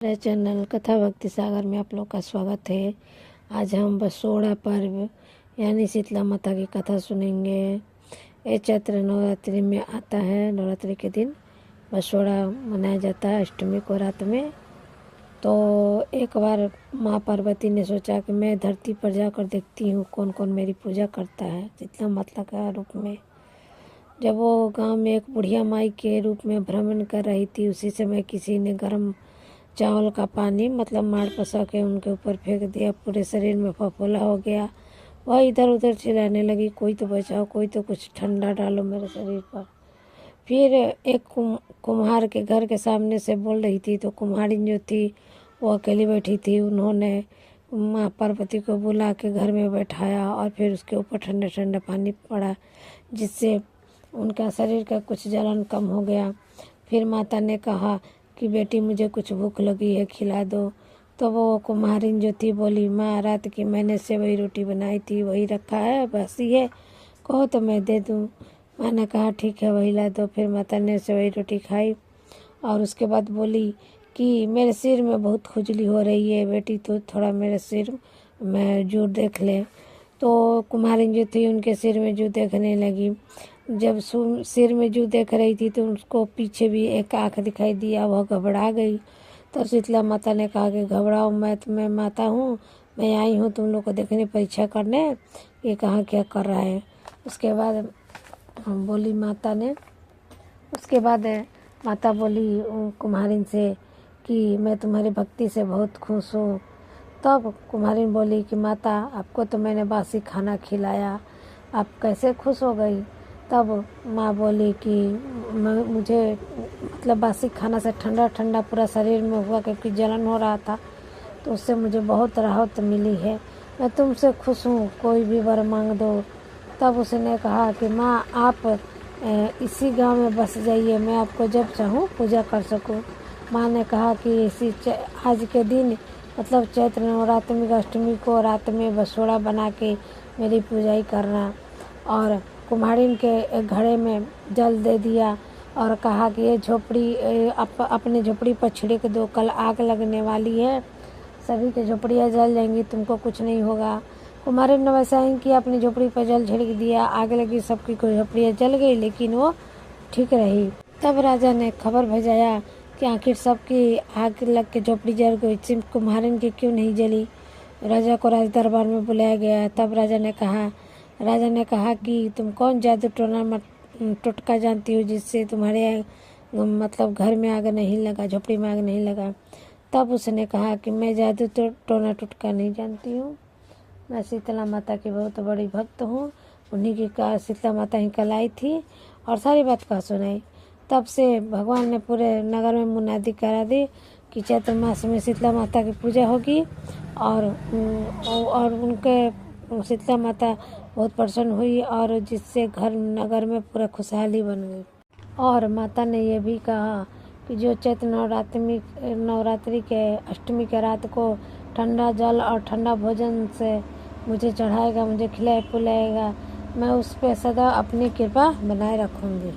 मेरे चैनल कथा भक्ति सागर में आप लोग का स्वागत है। आज हम बसोड़ा पर्व यानी शीतला माता की कथा सुनेंगे। ये चैत्र नवरात्रि में आता है। नवरात्रि के दिन बसोड़ा मनाया जाता है अष्टमी को रात में। तो एक बार माँ पार्वती ने सोचा कि मैं धरती पर जाकर देखती हूँ कौन कौन मेरी पूजा करता है शीतला माता का रूप में। जब वो गांव में एक बुढ़िया माई के रूप में भ्रमण कर रही थी, उसी समय किसी ने गर्म चावल का पानी मतलब माड़ पसा के उनके ऊपर फेंक दिया। पूरे शरीर में फफोला हो गया। वह इधर उधर चिल्लाने लगी, कोई तो बचाओ, कोई तो कुछ ठंडा डालो मेरे शरीर पर। फिर एक कुम्हार के घर के सामने से बोल रही थी, तो कुम्हारिन जो थी वो अकेली बैठी थी। उन्होंने माँ पार्वती को बुला के घर में बैठाया और फिर उसके ऊपर ठंडा ठंडा पानी पड़ा, जिससे उनका शरीर का कुछ जलन कम हो गया। फिर माता ने कहा कि बेटी मुझे कुछ भूख लगी है, खिला दो। तो वो कुम्हारिन जो थी बोली, माँ रात की मैंने सेवई रोटी बनाई थी, वही रखा है, बासी है, कहो तो मैं दे दूँ। माँ ने कहा ठीक है वही ला दो। फिर माता ने सेवई रोटी खाई और उसके बाद बोली कि मेरे सिर में बहुत खुजली हो रही है बेटी, तो थोड़ा मेरे सिर में जू देख ले। तो कुम्हारिन जो थी उनके सिर में जू देखने लगी। जब सिर में जू देख रही थी तो उसको पीछे भी एक आँख दिखाई दिया। वह घबरा गई। तो शीतला माता ने कहा कि घबराओ, मैं माता हूँ, मैं आई हूँ तुम लोग को देखने, परीक्षा करने ये कहाँ क्या कर रहा है। उसके बाद बोली माता ने, उसके बाद माता बोली कुम्हारिन से कि मैं तुम्हारी भक्ति से बहुत खुश हूँ। तब कुम्हारिन बोली कि माता आपको तो मैंने बासी खाना खिलाया, आप कैसे खुश हो गई। तब माँ बोली कि मुझे मतलब बासी खाना से ठंडा ठंडा पूरा शरीर में हुआ, क्योंकि जलन हो रहा था, तो उससे मुझे बहुत राहत मिली है। मैं तुमसे खुश हूँ, कोई भी वर मांग दो। तब उसने कहा कि माँ आप इसी गांव में बस जाइए, मैं आपको जब चाहूँ पूजा कर सकूँ। माँ ने कहा कि आज के दिन मतलब चैत्र नवरात्रि की अष्टमी को रात में बसोड़ा बना के मेरी पूजाई करना। और कुम्हारिन के एक घड़े में जल दे दिया और कहा कि ये झोपड़ी अपने झोपड़ी पर छिड़क दो, कल आग लगने वाली है, सभी की झोपड़ियाँ जल जाएंगी, तुमको कुछ नहीं होगा। कुम्हारिन ने वैसा ही किया, अपनी झोपड़ी पर जल छिड़क दिया, आग लगी, सबकी झोपड़ियाँ जल गई, लेकिन वो ठीक रही। तब राजा ने खबर भेजाया कि आखिर सबकी आग लग के झोपड़ी जल गई, सिर्फ कुम्हारिन की क्यों नहीं जली। राजा को राज दरबार में बुलाया गया। तब राजा ने कहा कि तुम कौन जादू टोटका जानती हो जिससे तुम्हारे मतलब घर में आग नहीं लगा, झोपड़ी में आग नहीं लगा। तब उसने कहा कि मैं जादू टोना टोटका नहीं जानती हूँ, मैं शीतला माता की बहुत बड़ी भक्त हूँ। उन्हीं की शीतला माता ही कल आई थी और सारी बात कहा सुनाई। तब से भगवान ने पूरे नगर में मुनादी करा दी कि चैत्र मास में शीतला माता की पूजा होगी। और उनके शीतला माता बहुत प्रसन्न हुई और जिससे घर नगर में पूरा खुशहाली बन गई। और माता ने यह भी कहा कि जो चैत्र नवरात्रि के अष्टमी के रात को ठंडा जल और ठंडा भोजन से मुझे चढ़ाएगा, मुझे खिलाए पिलाएगा, मैं उस पर सदा अपनी कृपा बनाए रखूँगी।